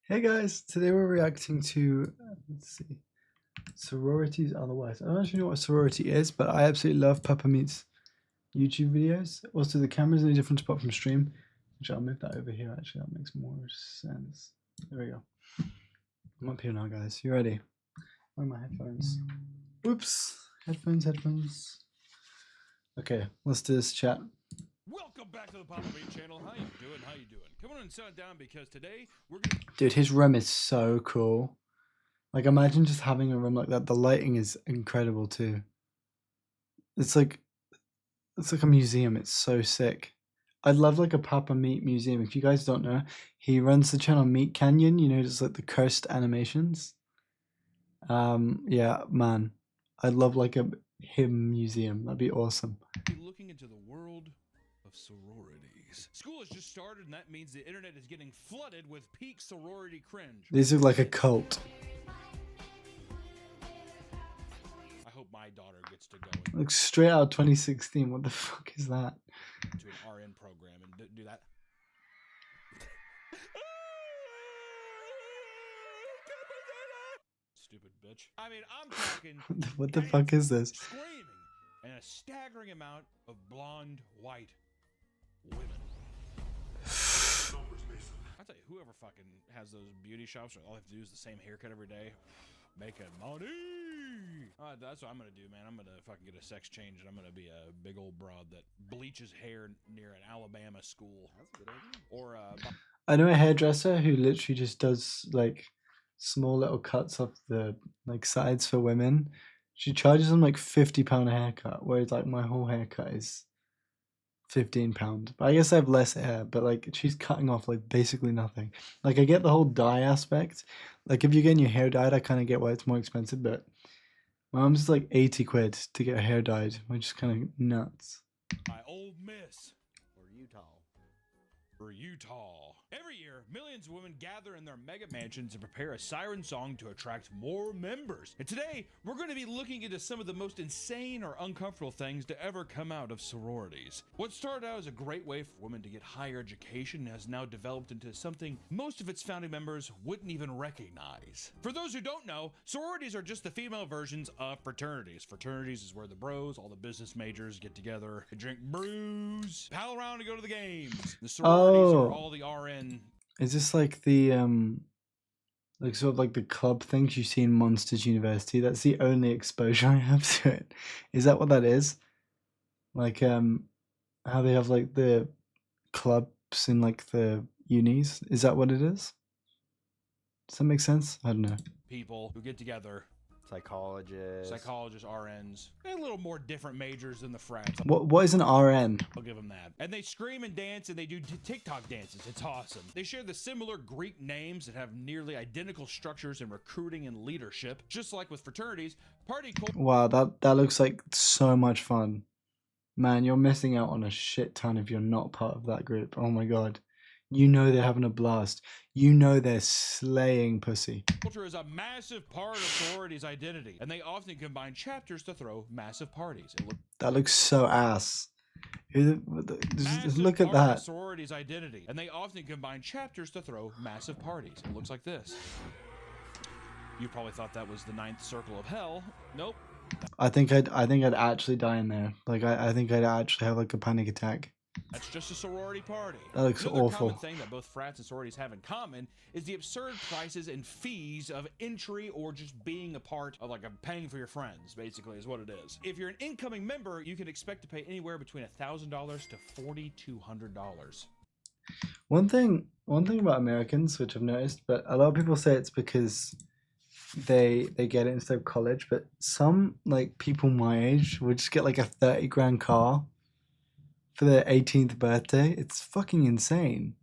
Hey guys, today we're reacting to, let's see, sororities otherwise. I don't actually know what a sorority is, but I absolutely love Papa Meat's YouTube videos. Also, the camera's in a different spot from stream, which I'll move that over here actually, that makes more sense. There we go. I'm up here now, guys. You ready? Where are my headphones? Oops. Headphones. Okay, let's do this chat. Welcome back to the Papa Beat channel. How you doing? Come on and sit down because today we're gonna... Dude, his room is so cool. Like, imagine just having a room like that. The lighting is incredible too. It's like a museum. It's so sick. I'd love like a Papa Meat museum. If you guys don't know, he runs the channel Meat Canyon. You know, just like the cursed animations. Yeah, man, I'd love like a him museum. That'd be awesome. be looking into the world of sororities. School has just started, and that means the internet is getting flooded with peak sorority cringe. These are like a cult. I hope my daughter gets to go Like straight out of 2016. What the fuck is that? to an RN program and do that. Stupid bitch. I mean, I'm talking. What the fuck is this? Screaming and a staggering amount of blonde white women. I tell you, whoever fucking has those beauty shops, all they have to do is the same haircut every day, making money. That's what I'm gonna do, man. I'm gonna fucking get a sex change, and I'm gonna be a big old broad that bleaches hair near an Alabama school. That's a good idea. Or I know a hairdresser who literally just does like small little cuts off the like sides for women. She charges them like £50 a haircut, whereas like my whole haircut is £15. But I guess I have less hair, but like she's cutting off like basically nothing. Like I get the whole dye aspect. Like if you're getting your hair dyed, I kind of get why it's more expensive, but my mom's like 80 quid to get her hair dyed, which is kind of nuts. my old miss. Or Utah. Every year, millions of women gather in their mega mansions and prepare a siren song to attract more members. And today, we're going to be looking into some of the most insane or uncomfortable things to ever come out of sororities. What started out as a great way for women to get higher education has now developed into something most of its founding members wouldn't even recognize. For those who don't know, sororities are just the female versions of fraternities. Fraternities is where the bros, all the business majors get together and drink brews, pal around and go to the games. The sororities are all the RN. Is this like the like sort of like the club things you see in Monsters University? That's the only exposure I have to it. Is that what that is? Like how they have like the clubs in like the unis? Is that what it is? Does that make sense? I don't know. People who get together. Psychologists, RNs, and a little more different majors than the frats. What is an RN? I'll give them that. And they scream and dance and they do TikTok dances. It's awesome. They share the similar Greek names that have nearly identical structures in recruiting and leadership. Just like with fraternities, Wow, that looks like so much fun. Man, you're missing out on a shit ton if you're not part of that group. Oh my god. You know they're having a blast. You know they're slaying pussy. Culture is a massive part of sorority's identity, and they often combine chapters to throw massive parties. That looks so ass. Just look at that. Sorority's identity, and they often combine chapters to throw massive parties. It looks like this. You probably thought that was the ninth circle of hell. Nope. I think I'd actually die in there. Like I think I'd actually have like a panic attack. That's just a sorority party. That looks Another awful. common thing that both frats and sororities have in common is the absurd prices and fees of entry or just being a part of, like, paying for your friends, basically, is what it is. If you're an incoming member, you can expect to pay anywhere between $1,000 to $4,200. One thing about Americans, which I've noticed, but a lot of people say it's because they get it instead of college, but some like people my age would just get like a 30 grand car for their 18th birthday. It's fucking insane.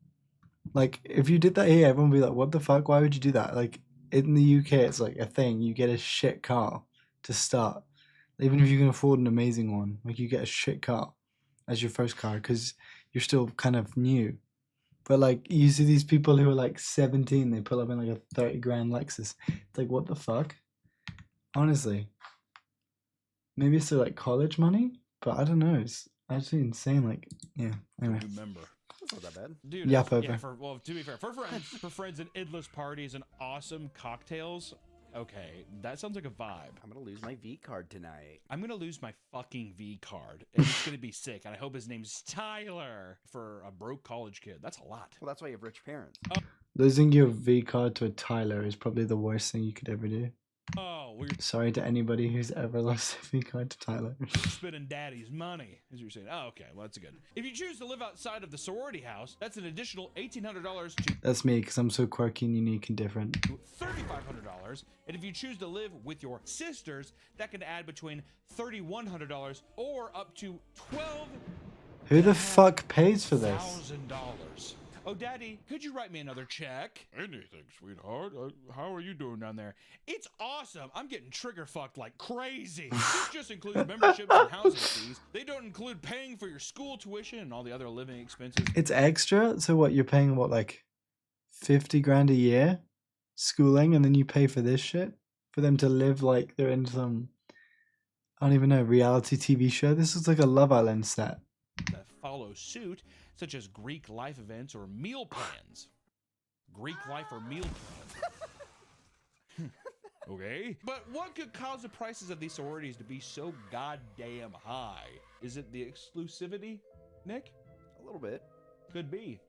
Like if you did that here, everyone would be like, what the fuck, why would you do that? Like in the UK it's like a thing. You get a shit car to start, even if you can afford an amazing one. Like you get a shit car as your first car because you're still kind of new. But like you see these people who are like 17, they pull up in like a 30 grand Lexus. It's like, what the fuck? Honestly, maybe it's their like college money, but I don't know. It's actually insane. Like, yeah. Anyway. Remember. Not that bad. Dude, Yap over. yeah, to be fair, for friends and endless parties and awesome cocktails. Okay, that sounds like a vibe. I'm gonna lose my V card tonight. I'm gonna lose my fucking V card, and it's gonna be sick. And I hope his name's Tyler for a broke college kid. That's a lot. Well, that's why you have rich parents. Losing your V card to a Tyler is probably the worst thing you could ever do. Oh, well, Sorry to anybody who's ever lost a V card to Tyler. you're spending daddy's money, as you're saying. Oh, okay, well, that's good. If you choose to live outside of the sorority house, that's an additional $1,800 to That's me, because I'm so quirky and unique and different. $3,500. And if you choose to live with your sisters, that can add between $3,100 or up to Who the fuck pays for this? $12,000. Oh, Daddy, could you write me another check? Anything, sweetheart. How are you doing down there? It's awesome. I'm getting trigger fucked like crazy. This just includes memberships and housing fees. They don't include paying for your school tuition and all the other living expenses. It's extra? So what, you're paying what, like 50 grand a year? Schooling, and then you pay for this shit? For them to live like they're in some, I don't even know, reality TV show? This is like a Love Island set. That follow suit, such as Greek life events or meal plans. Greek life or meal plans. Okay. But what could cause the prices of these sororities to be so goddamn high? Is it the exclusivity, Nick? A little bit. Could be.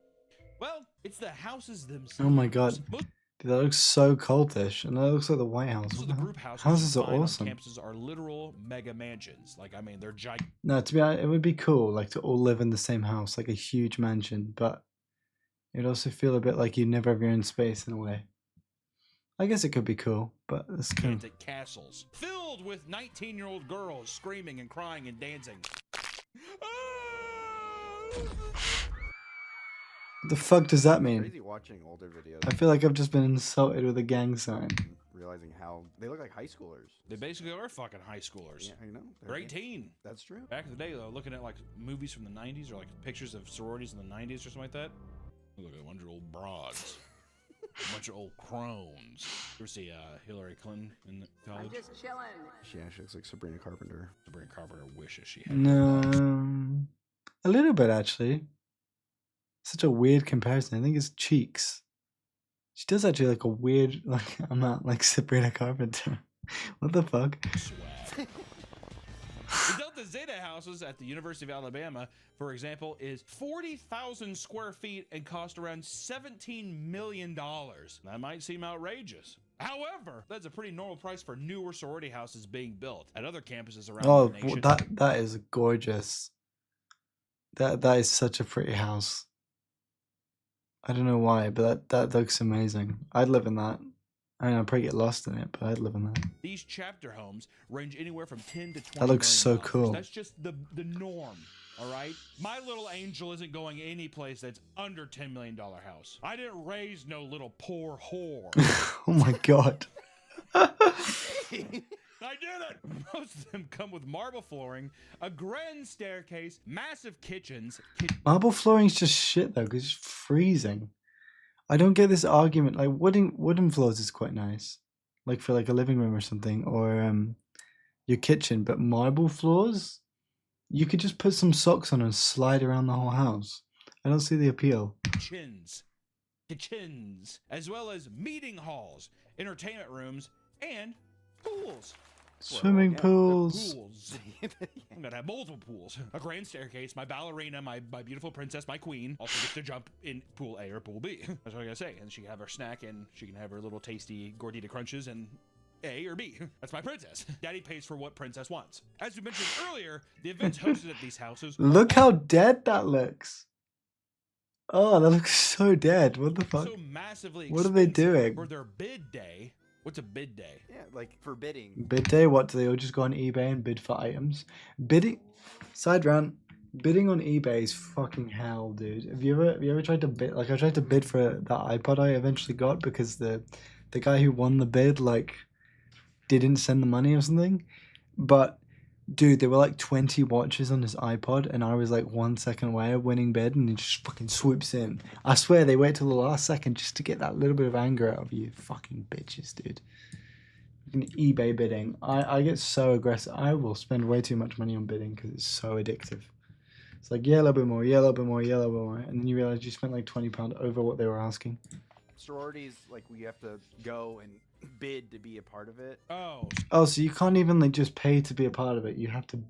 Well, it's the houses themselves. Oh my god. Dude, that looks so cultish, and that looks like the White House. Most of the group houses, Houses you are find awesome. on campuses are literal mega mansions. Like, I mean, they're giant. No, to be honest, it would be cool, like to all live in the same house, like a huge mansion, but it'd also feel a bit like you never have your own space in a way. I guess it could be cool, but it's kind of... Gigantic castles filled with 19-year-old girls screaming and crying and dancing. What the fuck does that mean? Crazy watching older videos. I feel like I've just been insulted with a gang sign. Realizing how they look like high schoolers. They basically are fucking high schoolers. Yeah, I know. They're 18. That's true. Back in the day, though, looking at like movies from the 90s or like pictures of sororities in the 90s or something like that. Look at a bunch of old broads. A bunch of old crones. You ever see Hillary Clinton in college? I'm just chilling. She actually looks like Sabrina Carpenter. Sabrina Carpenter wishes she had. No, a little bit actually. Such a weird comparison. I think it's cheeks. She does actually like a weird like amount like Sabrina Carpenter. What the fuck? Swag. The Delta Zeta houses at the University of Alabama, for example, is 40,000 square feet and cost around $17 million. That might seem outrageous. However, that's a pretty normal price for newer sorority houses being built at other campuses around Oh, the nation. that is gorgeous. That is such a pretty house. I don't know why, but that looks amazing. I'd live in that. I mean, I'd probably get lost in it, but I'd live in that. These chapter homes range anywhere from 10 to 20 That looks so million dollars. cool. That's just the norm, all right? My little angel isn't going any place that's under $10 million house. I didn't raise no little poor whore. Oh my god. I did it! Most of them come with marble flooring, a grand staircase, massive kitchens. Marble flooring's just shit though, because it's freezing. I don't get this argument. Like wooden floors is quite nice, like for like a living room or something, or your kitchen. But marble floors, you could just put some socks on and slide around the whole house. I don't see the appeal. Kitchens, as well as meeting halls, entertainment rooms, and pools. Swimming pools. Pools. I'm gonna have multiple pools. A grand staircase, my ballerina, my beautiful princess, my queen, also gets to jump in pool A or pool B. That's what I gotta say. And she can have her snack and she can have her little tasty gordita crunches and A or B. That's my princess. Daddy pays for what princess wants. As we mentioned earlier, the events hosted at these houses. Look how dead that looks. Oh, that looks so dead. What the fuck? So massively What are they expensive doing? for their bid day. What's a bid day? Yeah, like forbidding. Bid day? What, do they all just go on eBay and bid for items? Bidding, side rant, bidding on eBay is fucking hell, dude. Have you ever tried to bid? Like, I tried to bid for that iPod I eventually got because the guy who won the bid like didn't send the money or something. But dude, there were like 20 watches on his iPod, and I was like 1 second away of winning bid, and he just fucking swoops in. I swear they wait till the last second just to get that little bit of anger out of you. Fucking bitches, dude. Fucking eBay bidding. I get so aggressive. I will spend way too much money on bidding because it's so addictive. It's like, yeah, a little bit more, yeah, a little bit more, yeah, a little bit more. And then you realize you spent like £20 over what they were asking. Sororities, like, we have to go and bid to be a part of it. Oh, Oh, so you can't even like just pay to be a part of it. You have to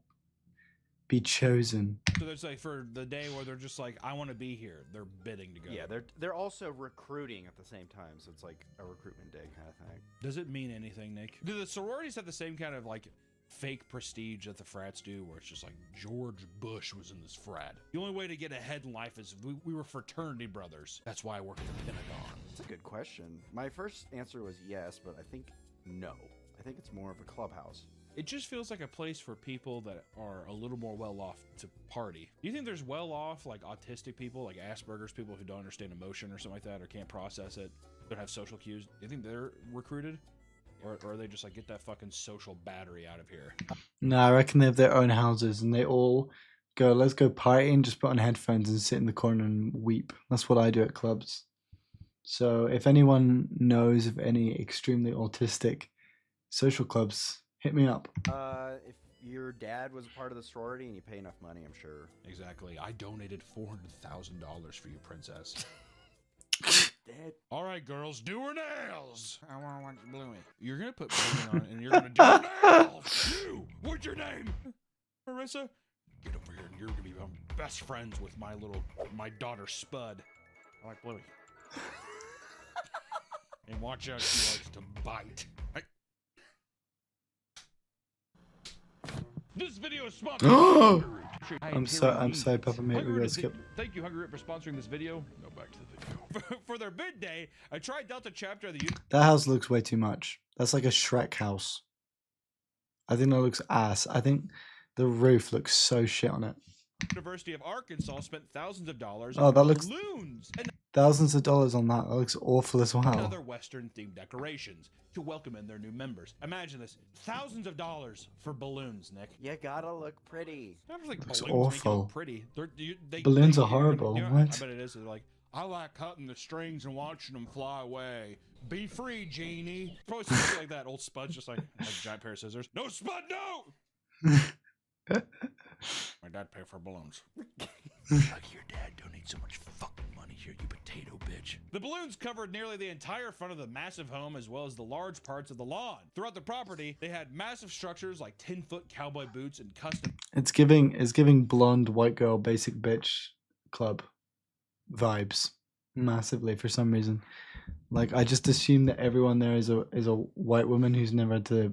be chosen. so there's like for the day where they're just like, I want to be here. They're bidding to go. Yeah, they're also recruiting at the same time, so it's like a recruitment day kind of thing. Does it mean anything, Nick? Do the sororities have the same kind of like fake prestige that the frats do, where it's just like George Bush was in this frat? The only way to get ahead in life is we were fraternity brothers. That's why I work at the Pentagon. That's a good question. My first answer was yes, but I think no. I think it's more of a clubhouse. It just feels like a place for people that are a little more well off to party. Do you think there's well off like autistic people, like Asperger's, people who don't understand emotion or something like that, or can't process it, don't have social cues? Do you think they're recruited? Or are they just like, get that fucking social battery out of here? No, I reckon they have their own houses and they all go, let's go party and just put on headphones and sit in the corner and weep. That's what I do at clubs. So if anyone knows of any extremely autistic social clubs, hit me up. If your dad was a part of the sorority and you pay enough money, I'm sure. Exactly. I donated $400,000 for you, princess. Dad. All right, girls, do her nails. I want to watch Bluey. You're going to put Bluey on and you're going to do her nails. You, what's your name? Marissa? Get over here and you're going to be best friends with my daughter, Spud. I like Bluey. And watch out, she likes to bite. This video is sponsored by Hungry. I'm sorry, Papa Mate, we gotta skip. Thank you, Hungry, for sponsoring this video. Go back to the video. For their bid day, I tried Delta chapter of the That house looks way too much. That's like a Shrek house. I think that looks ass. I think the roof looks so shit on it. University of Arkansas spent thousands of dollars Oh, on that looks- balloons and Thousands of dollars on that. That looks awful as well. other Western-themed decorations to welcome in their new members. Imagine this: thousands of dollars for balloons, Nick. You gotta look pretty. Not just like Looks balloons make you awful. look pretty. Balloons are you're gonna- horrible. you know, What? I bet it is. They're like, I like cutting the strings and watching them fly away. Be free, genie. Probably something like that. Old Spud's just like a giant pair of scissors. No, Spud, no! My dad paid for balloons. Like your dad donates so much fucking money here, you potato bitch. The balloons covered nearly the entire front of the massive home as well as the large parts of the lawn. Throughout the property, they had massive structures like 10-foot cowboy boots and custom It's giving blonde white girl basic bitch club vibes massively for some reason. Like I just assume that everyone there is a white woman who's never had to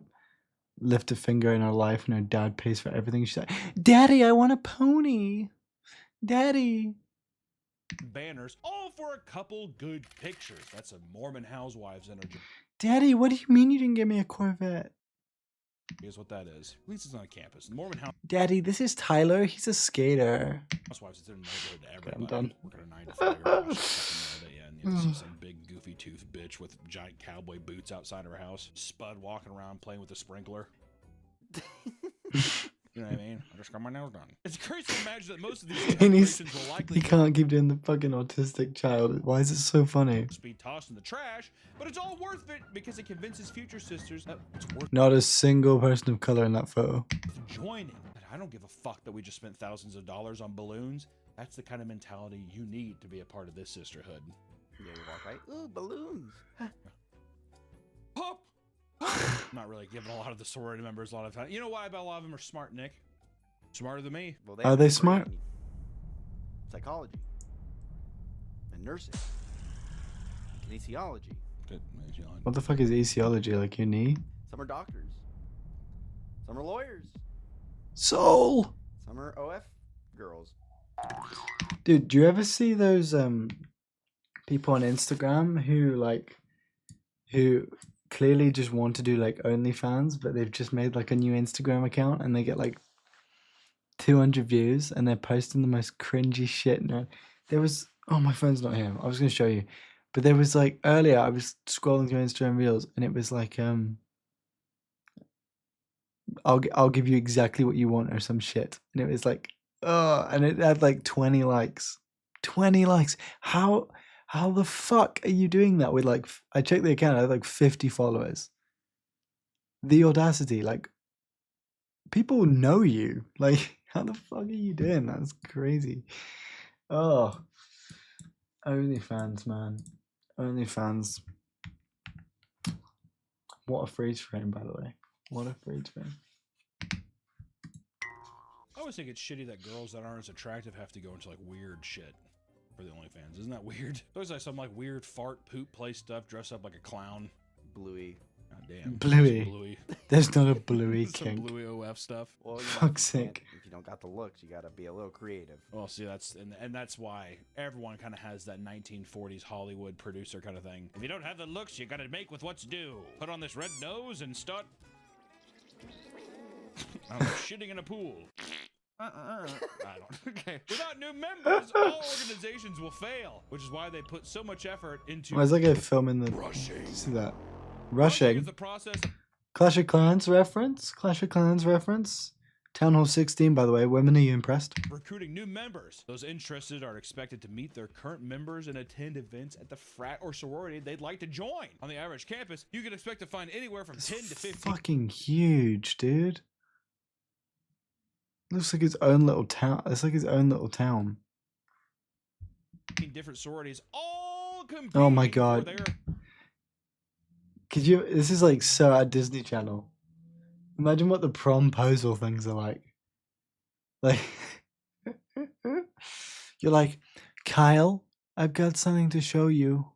lift a finger in her life and her dad pays for everything. She's like, Daddy, I want a pony. Daddy. banners, all for a couple good pictures. That's a Mormon housewives energy. Daddy, what do you mean you didn't get me a Corvette? Is what that is. At least it's on campus. The Mormon Daddy, this is Tyler. He's a skater. housewives, it's in the neighborhood to Okay, I'm everybody. done. Working a 9 to 5 year old, yeah, and you have to see some big goofy tooth bitch with giant cowboy boots outside her house. Spud walking around playing with a sprinkler. You know what I mean? I just got my nails done. It's crazy to imagine that most of these And he's, decorations will likely he can't keep doing the fucking autistic child. Why is it so funny? be tossed in the trash, but it's all worth it because it convinces future sisters that it's worth Not a single person of color in that photo. joining. But I don't give a fuck that we just spent thousands of dollars on balloons. That's the kind of mentality you need to be a part of this sisterhood. Yeah, you walk right. Ooh, balloons. Pop! Not really giving a lot of the sorority members a lot of time. You know why? I bet a lot of them are smart, Nick. Smarter than me. Well, Are have they a smart? degree in psychology and nursing, kinesiology. Good. What the fuck is etiology? Like your knee? Some are doctors. Some are lawyers. Soul! Some are OF girls. Dude, do you ever see those people on Instagram who clearly just want to do like OnlyFans, but they've just made like a new Instagram account and they get like 200 views and they're posting the most cringy shit. No, there was, oh, my phone's not here. I was gonna show you, but there was like earlier I was scrolling through Instagram Reels and it was like I'll give you exactly what you want or some shit, and it was like, oh, and it had like 20 likes. 20 likes. How the fuck are you doing that with like, I checked the account, I had like 50 followers. The audacity, like, people know you. Like, How the fuck are you doing? That's crazy. Oh, OnlyFans, man. OnlyFans. What a freeze frame, by the way. What a freeze frame. I always think it's shitty that girls that aren't as attractive have to go into like weird shit for the OnlyFans. Isn't that weird? There's always like some like weird fart poop play stuff, dress up like a clown. Bluey. God damn. Bluey. Bluey. There's not a Bluey Some kink. Bluey OF stuff. Well, you know, Fuck's sake. if you don't got the looks, you gotta be a little creative. Well, see, that's and that's why everyone kind of has that 1940s Hollywood producer kind of thing. If you don't have the looks, you gotta make with what's due. Put on this red nose and start. I'm shitting in a pool. I don't. Okay. Without new members, all organizations will fail, which is why they put so much effort into. Why is that guy filming the? Rushing. See that? Rushing Rushing. is the process of Clash of Clans reference. Clash of Clans reference. Town Hall 16, by the way. Women, are you impressed? recruiting new members. Those interested are expected to meet their current members and attend events at the frat or sorority they'd like to join. On the average campus, you can expect to find anywhere from 10 to 15 Fucking huge, dude. Looks like his own little town. It's like his own little town. different sororities, all competing Oh my for God. their Could you? This is like so at Disney Channel. Imagine what the promposal things are like. Like, you're like, Kyle, I've got something to show you.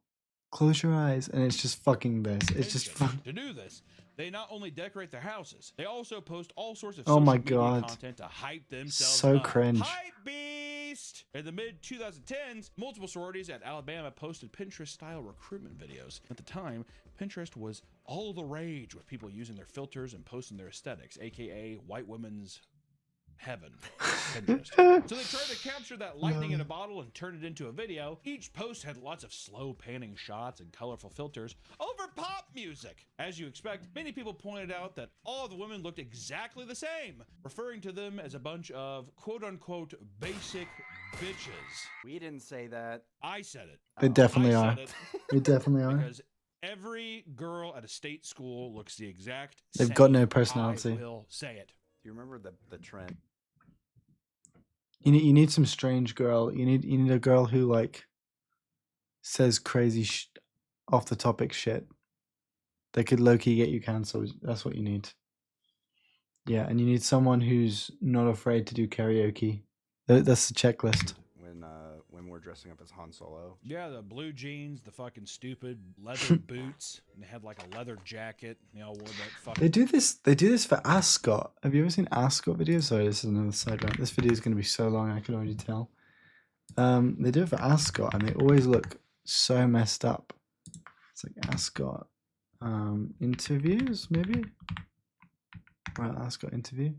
Close your eyes, and it's just fucking this. It's just fun. to do this. They not only decorate their houses, they also post all sorts of Oh social my media God. content to hype themselves So up. cringe. Hype beast! In the mid-2010s, multiple sororities at Alabama posted Pinterest-style recruitment videos. At the time, Pinterest was all the rage with people using their filters and posting their aesthetics, aka white women's heaven. Pinterest. So they tried to capture that lightning in a bottle and turn it into a video. Each post had lots of slow panning shots and colorful filters over pop music. As you expect, many people pointed out that all the women looked exactly the same, referring to them as a bunch of quote-unquote basic bitches. We didn't say that. I said it. They definitely I are. said it They definitely are. because every girl at a state school looks the exact They've same. got no personality. I will say it. Do you remember the trend? You need some strange girl. You need a girl who like says crazy off the topic shit. That could low key get you cancelled. That's what you need. Yeah, and you need someone who's not afraid to do karaoke. That's the checklist. When we're dressing up as Han Solo. Yeah, the blue jeans, the fucking stupid leather boots, and they had like a leather jacket. And they all wore that fucking. They do this for Ascot. Have you ever seen Ascot videos? Sorry, this is another side rant. This video is going to be so long, I can already tell. They do it for Ascot, and they always look so messed up. It's like Ascot interviews, maybe. Right, Ascot interview.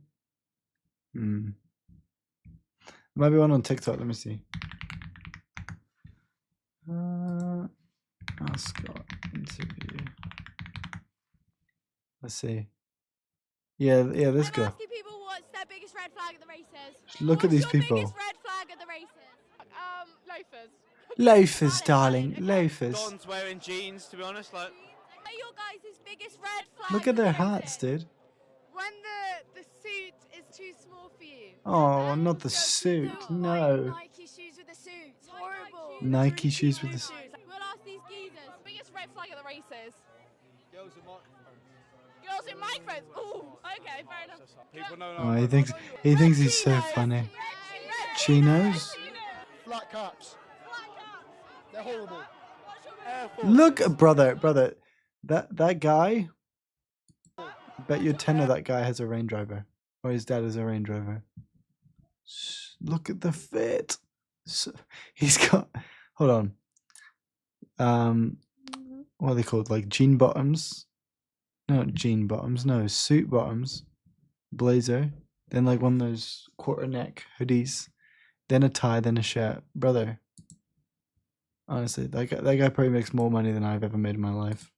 There might be one on TikTok. Let me see. Ascot interview. Let's see. Yeah, this I'm girl. asking people what's their biggest red flag at the races. Look at What's these your people. biggest red flag at the races? Loafers. Loafers, darling. Okay. Loafers. Don's wearing jeans, to be honest. Like What are your guys' biggest red flag? Look at their hats, dude. when the suit is too small for you. Oh, not the suit. No. Nike shoes with the suit. Horrible. Nike shoes with the suit. We'll ask these geezers. Biggest red flag at the races. Girls in microphones. Girls in microphones. Ooh, okay, fair enough. People know. Oh, he thinks he's so funny. Chinos. Flat caps. They're horrible. Look, brother. That guy. Bet your tenner that guy has a Range Rover, or his dad is a Range Rover. Look at the fit. He's got. Hold on. What are they called? Like jean bottoms? No, not jean bottoms. No, suit bottoms. Blazer. Then like one of those quarter neck hoodies. Then a tie. Then a shirt. Brother. Honestly, that guy probably makes more money than I've ever made in my life.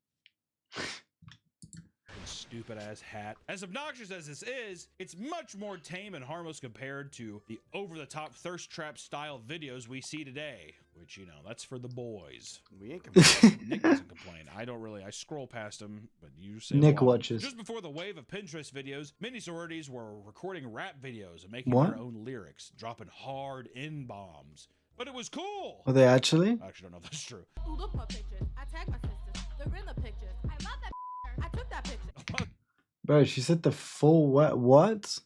stupid ass hat. As obnoxious as this is, it's much more tame and harmless compared to the over-the-top thirst trap style videos we see today. Which, you know, that's for the boys. We ain't complaining. Nick doesn't complain. I don't really. I scroll past him, but you say Nick why. watches. Just before the wave of Pinterest videos, many sororities were recording rap videos and making What? their own lyrics, dropping hard N-bombs. But it was cool. Are they actually? I actually don't know if that's true. Look my pictures. I tagged my sisters. They're in the pictures. I love that. I took that picture. Bro, she said the full what?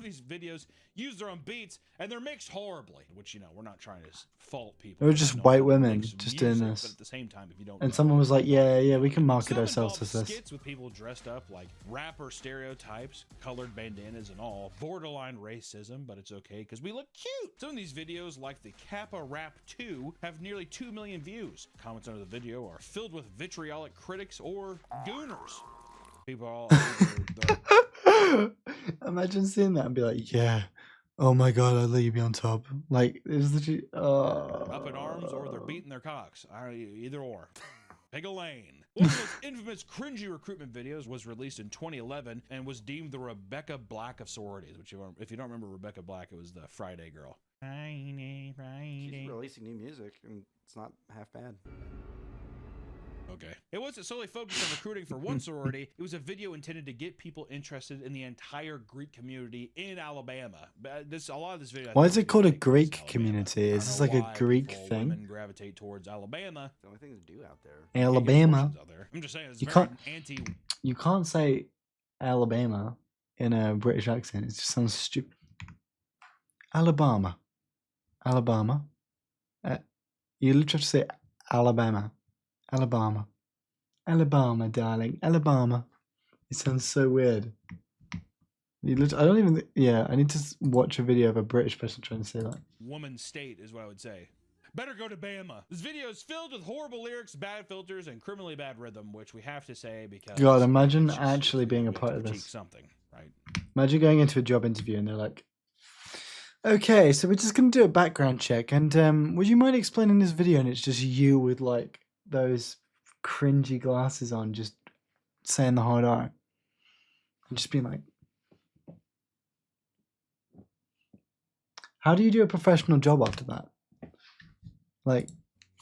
These videos use their own beats and they're mixed horribly, which, you know, we're not trying to fault people. They were for just not white knowing how to women mix just doing music, this. But at the same time, if you don't And know, someone was like, yeah, we can market some ourselves as involved this. skits with people dressed up like rapper stereotypes, colored bandanas and all, borderline racism, but it's okay because we look cute. Some of these videos, like the Kappa Rap 2, have nearly 2 million views. Comments under the video are filled with vitriolic critics or gooners. People are all Imagine seeing that and be like, yeah, oh my god, I'll let you be on top. Like, it was literally, up in arms or they're beating their cocks. Either or. Pick a lane. One of the most infamous cringy recruitment videos was released in 2011 and was deemed the Rebecca Black of sororities, which if you don't remember Rebecca Black, it was the Friday girl. Friday, Friday. She's releasing new music, and it's not half bad. Okay. It wasn't solely focused on recruiting for one sorority. It was a video intended to get people interested in the entire Greek community in Alabama. But a lot of this video. Why is it called a Greek Alabama. community? I Is don't this know like a why Greek people, thing? Women gravitate towards Alabama. The only thing to do out there. Alabama. Out there. I'm just saying, it's You very can't- anti. You can't say Alabama in a British accent. It just sounds stupid. Alabama. Alabama. You literally have to say Alabama. Alabama. Alabama, darling. Alabama. It sounds so weird. I don't even. Yeah, I need to watch a video of a British person trying to say that. Woman state is what I would say. Better go to Bama. This video is filled with horrible lyrics, bad filters, and criminally bad rhythm, which we have to say because. God, imagine it's just- actually being a we have part to of critique this. Something, right? Imagine going into a job interview and they're like, okay, so we're just going to do a background check. And would you mind explaining this video? And it's just you with like those cringy glasses on, just saying the hard R. And just being like, how do you do a professional job after that? Like,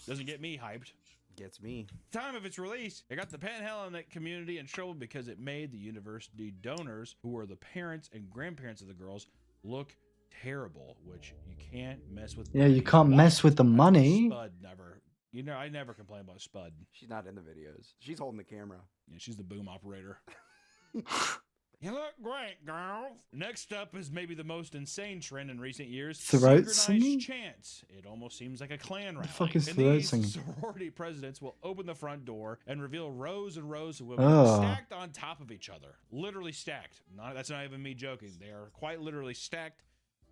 Doesn't get me hyped. Gets me. Time of its release, it got the Panhandle and that community in trouble because it made the university donors, who were the parents and grandparents of the girls, look terrible, which you can't mess with. yeah, you can't mess with the That's what money. Spud never. You know, I never complain about Spud. She's not in the videos. She's holding the camera. Yeah, she's the boom operator. You look great, girl. Next up is maybe the most insane trend in recent years. Throat synchronized singing? chants. It almost seems like a clan rally. The fuck is And throat these singing? sorority presidents will open the front door and reveal rows and rows of women Oh. stacked on top of each other. Literally stacked. That's not even me joking. They are quite literally stacked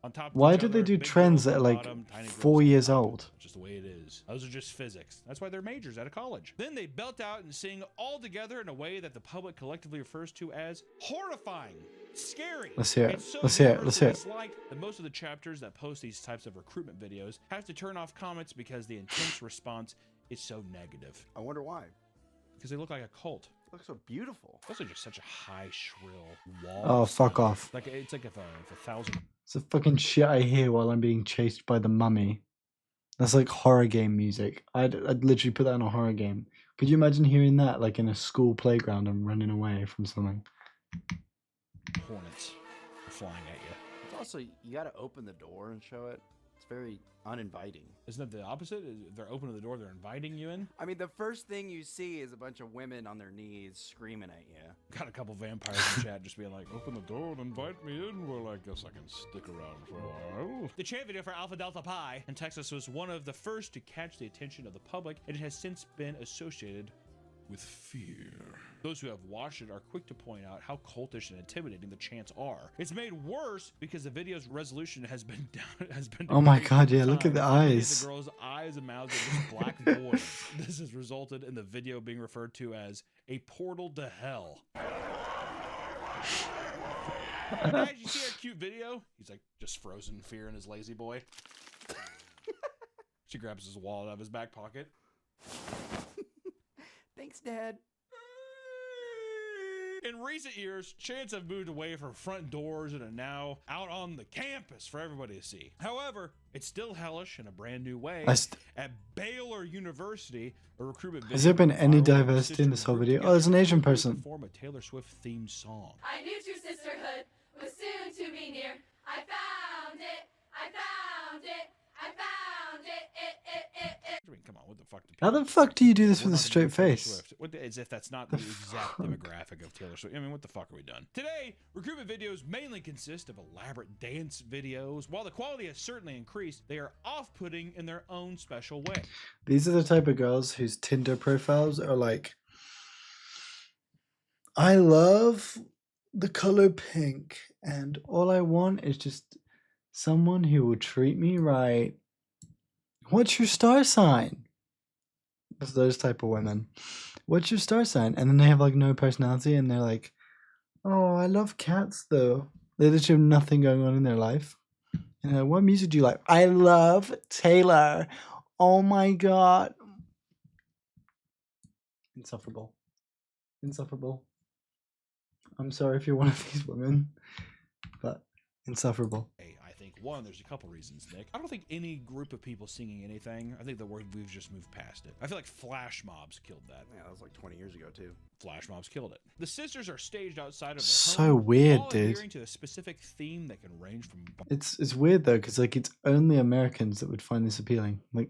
on top of Why each do they other. do Big trends girls that on are the like bottom, tiny girls 4 on the years top. old? It's just the way it is. Those are just physics. That's why they're majors out of college. Then they belt out and sing all together in a way that the public collectively refers to as horrifying, scary. Let's hear it. It's so Let's hear it. Let's hear it. universally disliked that most of the chapters that post these types of recruitment videos have to turn off comments because the intense response is so negative. I wonder why. Because they look like a cult. It looks so beautiful. It's also just such a high, shrill wall. Oh, of fuck sound. off. Like it's like if a thousand. It's the fucking shit I hear while I'm being chased by the mummy. That's like horror game music. I'd literally put that in a horror game. Could you imagine hearing that like in a school playground and running away from something? Hornets are flying at you. It's also, you got to open the door and show it. It's very uninviting. Isn't that the opposite? They're opening the door, they're inviting you in. I mean, the first thing you see is a bunch of women on their knees screaming at you. Got a couple vampires in chat just being like, open the door and invite me in. Well, I guess I can stick around for a while. The chant video for Alpha Delta Pi in Texas was one of the first to catch the attention of the public, and it has since been associated with fear. Those who have watched it are quick to point out how cultish and intimidating the chants are. It's made worse because the video's resolution has been Oh my decreased God, over yeah, look at time. the Many of eyes. The girls' eyes and mouths are just black voids. This has resulted in the video being referred to as a portal to hell. Dad, you see our cute video? He's like just frozen in fear in his lazy boy. She grabs his wallet out of his back pocket. Thanks, Dad. In recent years, chants have moved away from front doors and are now out on the campus for everybody to see. However, it's still hellish in a brand new way. At Baylor University, a recruitment video Has there been went any viral when diversity in this sisters whole grouped video? Oh, together there's an Asian to person. perform a Taylor Swift themed song. I knew true sisterhood was soon to be near. I found it. I found it. I found it. I mean, come on, what the fuck? How the fuck do you do this We're with a not gonna straight do Taylor face? Swift. As if that's not the exact demographic of Taylor Swift. I mean, what the fuck are we done? Today, recruitment videos mainly consist of elaborate dance videos. While the quality has certainly increased, they are off-putting in their own special way. These are the type of girls whose Tinder profiles are like, I love the color pink, and all I want is just someone who will treat me right. What's your star sign? It's those type of women. What's your star sign? And then they have like no personality, and they're like, oh, I love cats though. They literally have nothing going on in their life. And they're like, what music do you like? I love Taylor. Oh my god. Insufferable. Insufferable. I'm sorry if you're one of these women, but insufferable. Hey, I think one, there's a couple reasons, Nick. I don't think any group of people singing anything. I think we've just moved past it. I feel like flash mobs killed that. Yeah, that was like 20 years ago too. Flash mobs killed it. The sisters are staged outside of their So home, weird, all dude. adhering to a specific theme that can range from It's weird though, because like it's only Americans that would find this appealing. Like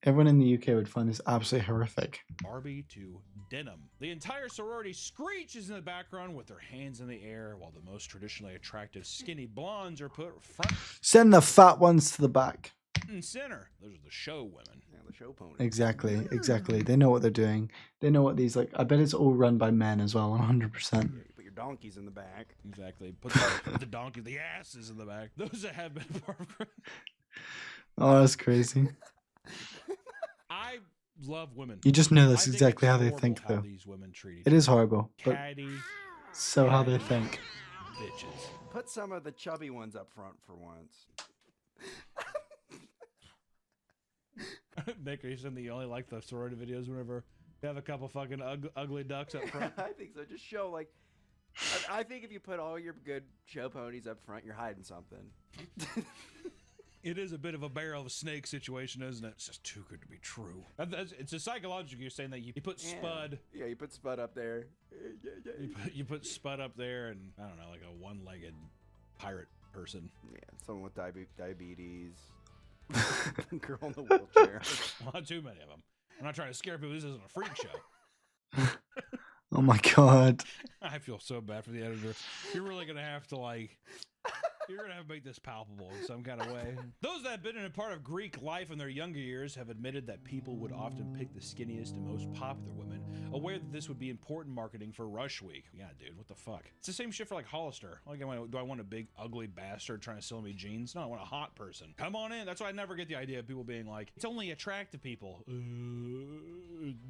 everyone in the UK would find this absolutely horrific. Barbie to denim. The entire sorority screeches in the background with their hands in the air, while the most traditionally attractive skinny blondes are put front Send the fat ones to the back. and center. Those are the show women. Yeah, the show pony. Exactly, exactly. They know what they're doing. They know what these like. I bet it's all run by men as well, 100%. Yeah, you put your donkeys in the back. Exactly. Put the donkey, the asses in the back. Those that have been part of. Oh, that's crazy. I love women. You just know I that's think exactly it's how they horrible think, how though. these women treat each It is horrible, but catty so how they think. bitches. Put some of the chubby ones up front for once. Nick, are you saying that you only like the sorority videos whenever you have a couple fucking ugly ducks up front? I think so. Just show like. I think if you put all your good show ponies up front, you're hiding something. It is a bit of a barrel of a snake situation, isn't it? It's just too good to be true. It's a psychological. You're saying that you put Spud. Yeah, you put Spud up there. You put Spud up there, and I don't know, like a one-legged pirate person. Yeah, someone with diabetes. Girl in the wheelchair. Well, not too many of them. I'm not trying to scare people. This isn't a freak show. Oh my god. I feel so bad for the editor. You're really gonna have to like. You're gonna have to make this palpable in some kind of way. Those that have been in a part of Greek life in their younger years have admitted that people would often pick the skinniest and most popular women, aware that this would be important marketing for Rush Week. Yeah, dude, what the fuck? It's the same shit for like Hollister. Like, do I want a big ugly bastard trying to sell me jeans? No, I want a hot person. Come on in. That's why I never get the idea of people being like, it's only attractive people.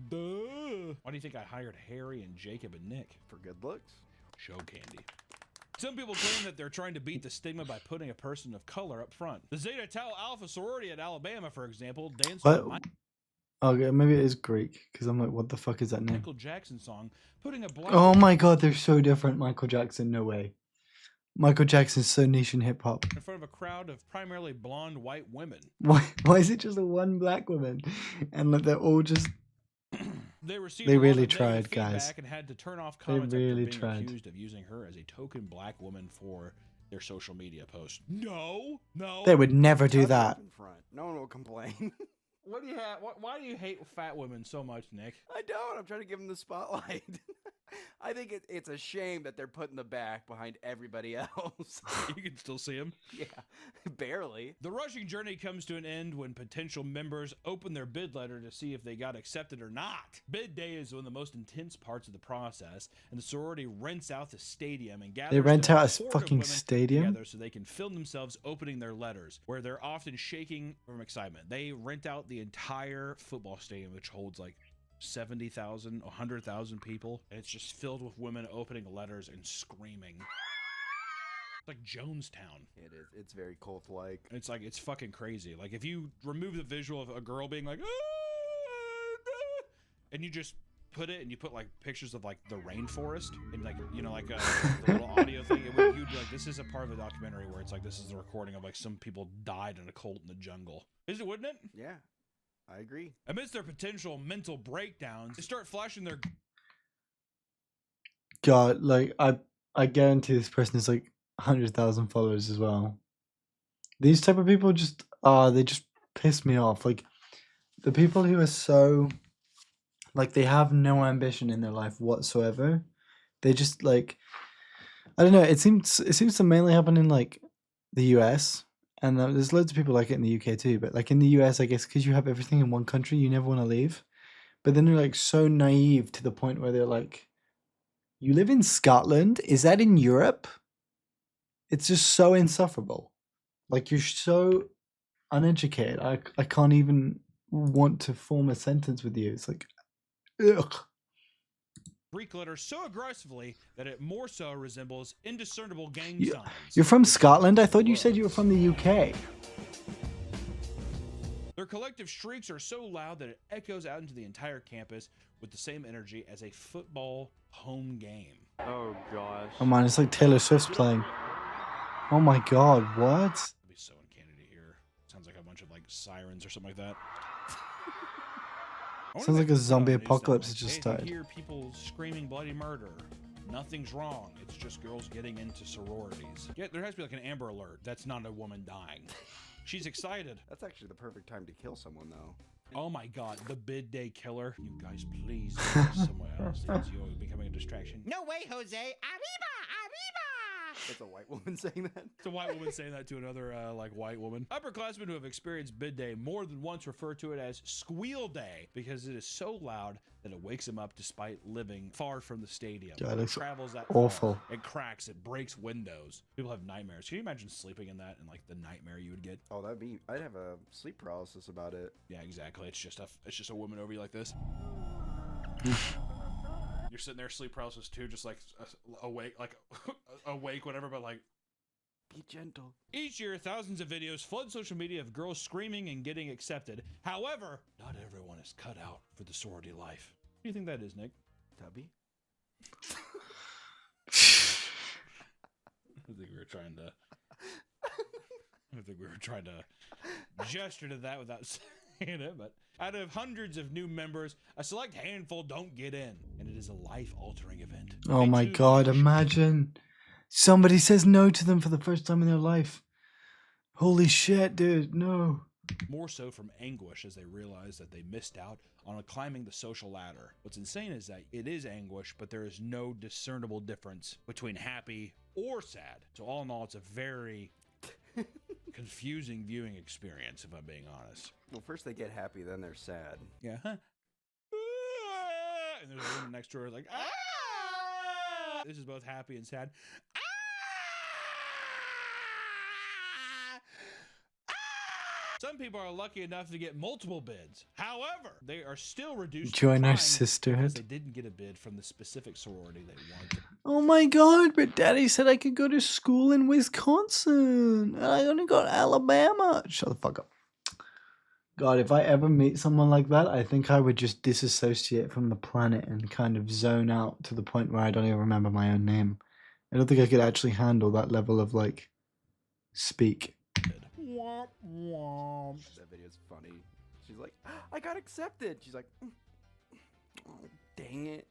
Duh. Why do you think I hired Harry and Jacob and Nick? For good looks. Show candy. Some people claim that they're trying to beat the stigma by putting a person of color up front. The Zeta Tau Alpha sorority at Alabama, for example, danced What? Okay, maybe it is Greek, because I'm like, what the fuck is that name? Michael Jackson song, putting a black Oh my god, they're so different. Michael Jackson, no way. Michael Jackson's so niche in hip hop. in front of a crowd of primarily blonde white women. Why is it just a one black woman? And like they're all just They received They a lot really of negative tried, guys. feedback and had to turn off comments really after being tried. accused of using her as a token black woman for their social media post. No. they would never do Chubby that. up in front. No one will complain. What do you have? Why do you hate fat women so much, Nick? I don't. I'm trying to give them the spotlight. I think it's a shame that they're putting the back behind everybody else. You can still see them. Yeah, barely. The rushing journey comes to an end when potential members open their bid letter to see if they got accepted or not. Bid day is one of the most intense parts of the process, and the sorority rents out the stadium and gathers They rent their out a horde of fucking women stadium? together so they can film themselves opening their letters, where they're often shaking from excitement. They rent out the entire football stadium, which holds like 70,000, 100,000 people, and it's just filled with women opening letters and screaming. It's like Jonestown. It is. It's very cult-like. It's like, it's fucking crazy. Like, if you remove the visual of a girl being like, and you just put it and you put like pictures of like the rainforest and like, you know, like the little audio thing, you'd be like, this is a part of the documentary where it's like, this is the recording of like some people died in a cult in the jungle. Wouldn't it? Yeah, I agree. Amidst their potential mental breakdowns, they start flashing their God, like I guarantee this person has like 100,000 followers as well. These type of people just they just piss me off. Like the people who are so like they have no ambition in their life whatsoever. They just like I don't know. It seems to mainly happen in like the US, and there's loads of people like it in the UK too. But like in the US, I guess because you have everything in one country, you never want to leave. But then they're like so naive to the point where they're like, "You live in Scotland? Is that in Europe?" It's just so insufferable. Like you're so uneducated. I can't even want to form a sentence with you. It's like, ugh. Greek letters so aggressively that it more so resembles indiscernible gang You- signs. You're from Scotland? I thought you said you were from the UK. Their collective shrieks are so loud that it echoes out into the entire campus with the same energy as a football home game. Oh gosh. Oh man, it's like Taylor Swift's playing. Oh my god, what? It'd be so uncanny to hear. Sounds like a bunch of like sirens or something like that. I wonder Sounds if like a they put on zombie the news now, apocalypse like, has just hey, if started. you hear people screaming bloody murder. Nothing's wrong. It's just girls getting into sororities. Yeah, there has to be like an Amber Alert. That's not a woman dying. She's excited. That's actually the perfect time to kill someone, though. Oh my god, the bid day killer. You guys, please go somewhere else. You're becoming a distraction. No way, Jose. Arriba! Arriba! That's a white woman saying that. It's a white woman saying that to another like white woman. Upperclassmen who have experienced bid day more than once refer to it as squeal day because it is so loud that it wakes them up despite living far from the stadium. God, It that's travels that awful. far. It cracks. It breaks windows. People have nightmares. Can you imagine sleeping in that and like the nightmare you would get? Oh, that'd be. I'd have a sleep paralysis about it. Yeah, exactly. It's just a woman over you like this. You're sitting there, sleep paralysis too, just like awake, like awake, whatever, but like. Be gentle. Each year, thousands of videos flood social media of girls screaming and getting accepted. However, not everyone is cut out for the sorority life. What do you think that is, Nick? Tubby. I think we were trying to gesture to that without saying it, but out of hundreds of new members, a select handful don't get in, and it is a life-altering event. Oh They my too god, wish- imagine somebody says no to them for the first time in their life. Holy shit, dude, no. More so from anguish as they realize that they missed out on climbing the social ladder. What's insane is that it is anguish, but there is no discernible difference between happy or sad. So all in all, it's a very confusing viewing experience, if I'm being honest. Well, first they get happy, then they're sad. Yeah. And there's a woman next door like, ah! This is both happy and sad. Ah! Some people are lucky enough to get multiple bids. However, they are still reduced to Join our crying because sisterhood. they didn't get a bid from the specific sorority they wanted. Oh my god, but daddy said I could go to school in Wisconsin. And I only got Alabama. Shut the fuck up. God, if I ever meet someone like that, I think I would just disassociate from the planet and kind of zone out to the point where I don't even remember my own name. I don't think I could actually handle that level of like speak. Womp womp. That video's funny. She's like, I got accepted. She's like, oh, dang it.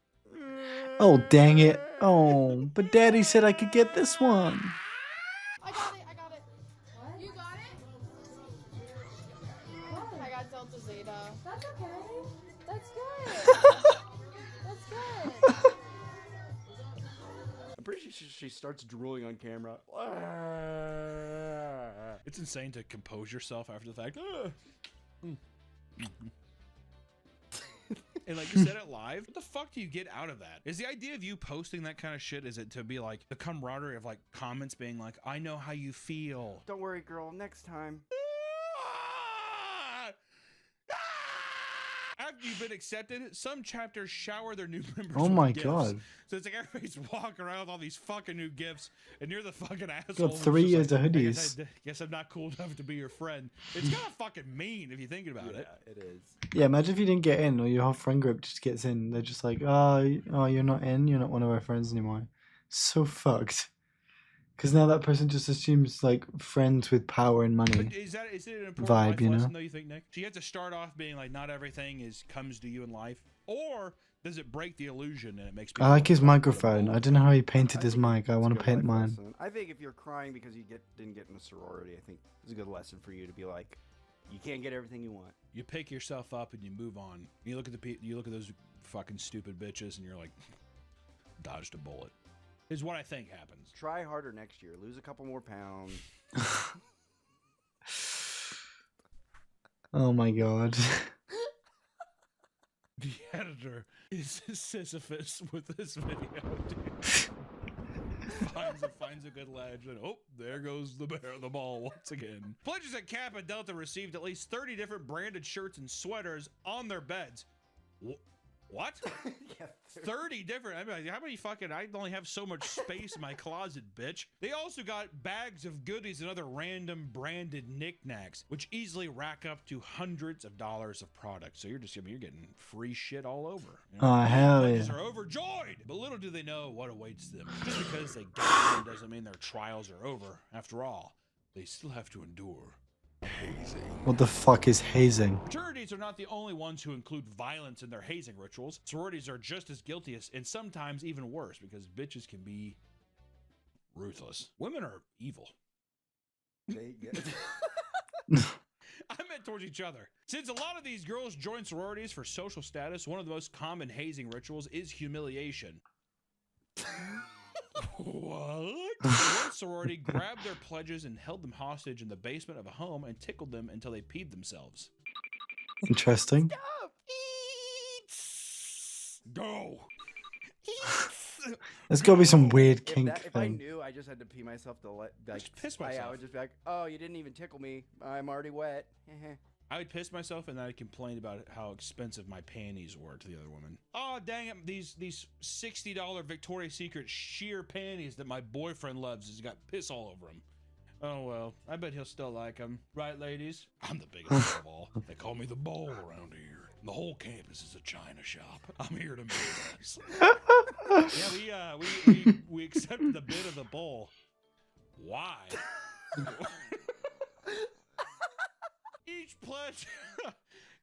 Oh, dang it. Oh, but daddy said I could get this one. I got it. What? You got it? I got Delta Zeta. That's okay. That's good. That's good. I'm pretty sure she starts drooling on camera. It's insane to compose yourself after the fact. And like you said it live, what the fuck do you get out of that? Is the idea of you posting that kind of shit, is it to be like the camaraderie of like comments being like, I know how you feel? Don't worry, girl. Next time. after you've been accepted, some chapters shower their new members Oh with my gifts. God. So it's like everybody's walking around with all these fucking new gifts, and you're the fucking asshole. Got who's 3 just years like, of I hoodies. guess I'm not cool enough to be your friend. It's kind of fucking mean if you think about it. It is. Yeah, imagine if you didn't get in or your whole friend group just gets in. They're just like, oh, you're not in. You're not one of our friends anymore. So fucked. Because now that person just assumes like friends with power and money. But is it an important Vibe, life you know? lesson though, you think, Nick? So you have to start off being like, not everything comes to you in life, or does it break the illusion and it makes people? I like his want to microphone. bold? I don't know how he painted his think mic. I it's want a to good paint life mine. lesson. I think if you're crying because you didn't get in a sorority, I think it's a good lesson for you to be like, you can't get everything you want. You pick yourself up and you move on. You look at you look at those fucking stupid bitches, and you're like, dodged a bullet. Is what I think happens. Try harder next year. Lose a couple more pounds. Oh my god. The editor is Sisyphus with this video, dude. finds a good ledge, and oh, there goes the ball once again. Pledges at Kappa Delta received at least 30 different branded shirts and sweaters on their beds. What? Yeah, 30 different. I mean, how many fucking? I only have so much space in my closet, bitch. They also got bags of goodies and other random branded knickknacks, which easily rack up to hundreds of dollars of product. So you're getting free shit all over. You know? Oh, hell Pledges yeah. are overjoyed, but little do they know what awaits them. Just because they got one doesn't mean their trials are over. After all, they still have to endure hazing. What the fuck is hazing? Fraternities are not the only ones who include violence in their hazing rituals. Sororities are just as guilty as, and sometimes even worse, because bitches can be ruthless. Women are evil. They get I meant towards each other. Since a lot of these girls join sororities for social status, one of the most common hazing rituals is humiliation. What? One sorority grabbed their pledges and held them hostage in the basement of a home and tickled them until they peed themselves. Interesting. Go. There's got to be some weird if kink I thing. knew I just had to pee myself to let like Just piss I myself. would just be like, oh, you didn't even tickle me. I'm already wet. I would piss myself and then I'd complain about how expensive my panties were to the other woman. Oh, dang it. These $60 Victoria's Secret sheer panties that my boyfriend loves has got piss all over them. Oh, well, I bet he'll still like them. Right, ladies? I'm the biggest of all. They call me the bowl around here. The whole campus is a china shop. I'm here to make this. Yeah, we accepted the bid of the bowl. Why?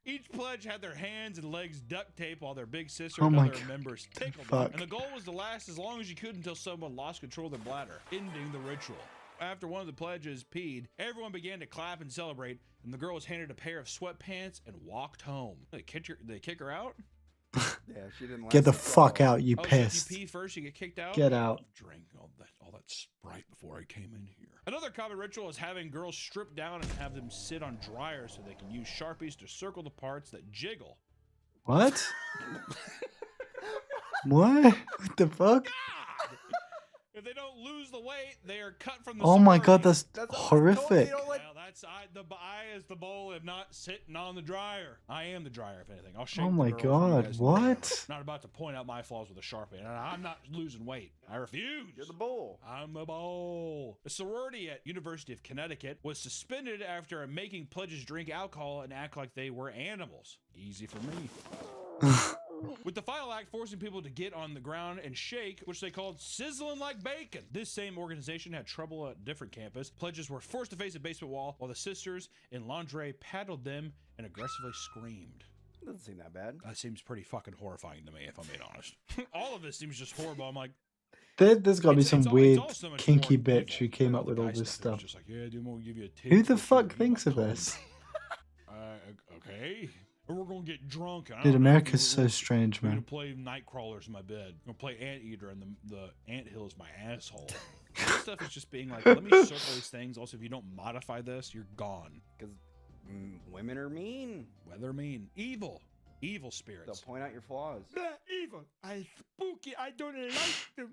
Each pledge had their hands and legs duct taped while their big sister Oh and my other God. members tickled Fuck. them. And the goal was to last as long as you could until someone lost control of their bladder, ending the ritual. After one of the pledges peed, everyone began to clap and celebrate, and the girl was handed a pair of sweatpants and walked home. They kick her out? Yeah, she didn't. Get the last fuck long. out, you Oh, so pissed. if you pee first, you get kicked out? Get out. Drink all that Sprite before I came in here. Another common ritual is having girls strip down and have them sit on dryers so they can use Sharpies to circle the parts that jiggle. What? What? What the fuck? God! If they don't lose the weight, they are cut from the Oh my god, sorority. that's all- horrific. don't let- Well, I as the bowl am not sitting on the dryer. I am the dryer, if anything. I'll shake Oh the my girls when you god, guys- what? Not about to point out my flaws with a Sharpie. And I'm not losing weight. I refuse. You're the bull. I'm the bowl. A sorority at University of Connecticut was suspended after making pledges drink alcohol and act like they were animals. Easy for me. With the final act forcing people to get on the ground and shake, which they called sizzling like bacon. This same organization had trouble at a different campus. Pledges were forced to face a basement wall while the sisters in lingerie paddled them and aggressively screamed. Doesn't seem that bad. That seems pretty fucking horrifying to me, if I'm being honest. All of this seems just horrible. I'm like, There's got to be it's some all- weird it's all so much kinky more bitch evil. who came You know, up the with all guy this It stuff. was just like, yeah, dude, we'll give you a Who tip the for fuck sure. thinks of Come. this? Okay. We're gonna get drunk. And I Dude, don't know, America's so we're strange, gonna man. play night crawlers in my bed. We're gonna play Anteater, and the anthill is my asshole. This stuff is just being like, let me circle these things. Also, if you don't modify this, you're gone. Because women are mean. Weather mean evil They'll spirits. point out your flaws. Evil. I spooky. I don't like them.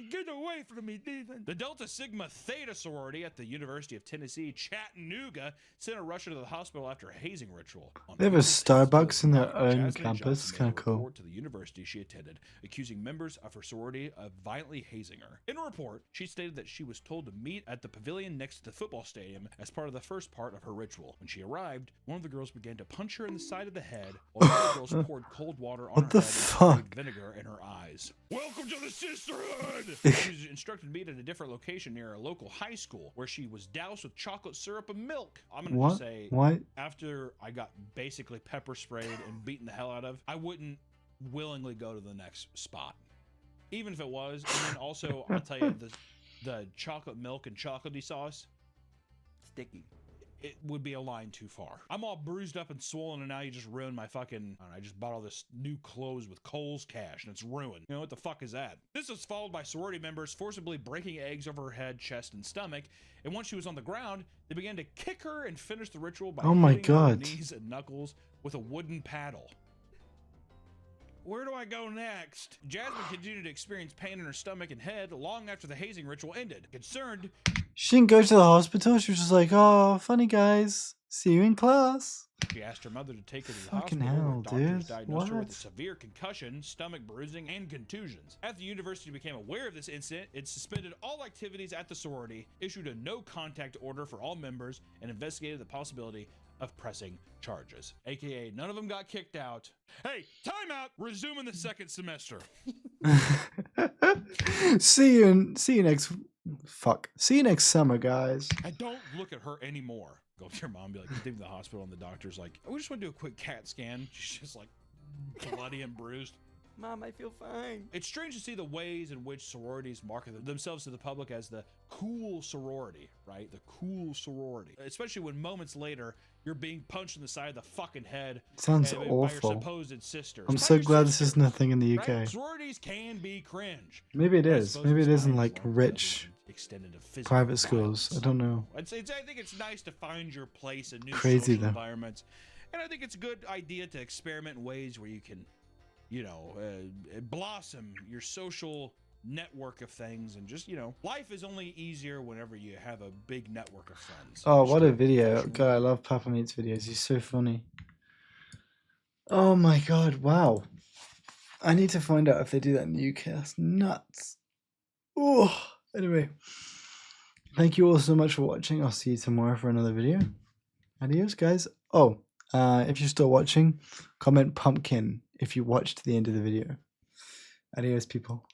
Get away from me, Nathan. The Delta Sigma Theta sorority at the University of Tennessee, Chattanooga, sent a rusher to the hospital after a hazing ritual. On They have a April 6th, Starbucks in their 2009, own Jasmine campus. It's Johnson kind made of a cool. report to the university she attended, accusing members of her sorority of violently hazing her. In a report, she stated that she was told to meet at the pavilion next to the football stadium as part of the first part of her ritual. When she arrived, one of the girls began to punch her in the side of the head, while the other girls poured cold water on What her the head and fuck? sprayed vinegar in her eyes. Welcome to the sisterhood! She was instructed to meet at a different location near a local high school, where she was doused with chocolate syrup and milk. I'm gonna What? just say, Why? after I got basically pepper sprayed and beaten the hell out of, I wouldn't willingly go to the next spot, even if it was. And then also, I'll tell you, the chocolate milk and chocolatey sauce, Sticky. it would be a line too far. I'm all bruised up and swollen, and now you just ruined my fucking... I just bought all this new clothes with Kohl's cash, and it's ruined. You know, what the fuck is that? This was followed by sorority members forcibly breaking eggs over her head, chest, and stomach, and once she was on the ground, they began to kick her and finish the ritual by Oh my hitting her on God. the knees and knuckles with a wooden paddle. Where do I go next? Jasmine continued to experience pain in her stomach and head long after the hazing ritual ended. Concerned, She didn't go to the hospital. She was just like, "Oh, funny guys. See you in class." she asked her mother to take her to the Fucking hospital, where hell, doctors dude. diagnosed her with a What? severe concussion, stomach bruising, and contusions. After the university became aware of this incident, it suspended all activities at the sorority, issued a no-contact order for all members, and investigated the possibility of pressing charges. AKA, none of them got kicked out. Hey, time out! Resuming the second semester. See you next summer, guys. And don't look at her anymore. Go up to your mom and be like, you take me to the hospital, and the doctor's like, we just want to do a quick CAT scan. She's just like bloody and bruised. Mom, I feel fine. It's strange to see the ways in which sororities market themselves to the public as the cool sorority, right? The cool sorority. Especially when moments later, you're being punched in the side of the fucking head Sounds by your awful. supposed sister. I'm By so your glad this sister, isn't a thing in the UK. right? Sororities can be cringe. Maybe it I is. suppose Maybe it's it is in fine like as long as it rich doesn't extend into physical private schools. violence. I don't know. I think it's nice to find your place in new Crazy, social though. environments, and I think it's a good idea to experiment in ways where you can, blossom your social network of things, and just, life is only easier whenever you have a big network of friends. Oh, Just what a a video. social God, I love Papa Meat's videos. He's so funny. Oh my God, wow. I need to find out if they do that in the UK. That's nuts. Oh, anyway. Thank you all so much for watching. I'll see you tomorrow for another video. Adios, guys. Oh, if you're still watching, comment pumpkin if you watched the end of the video. Adios, people.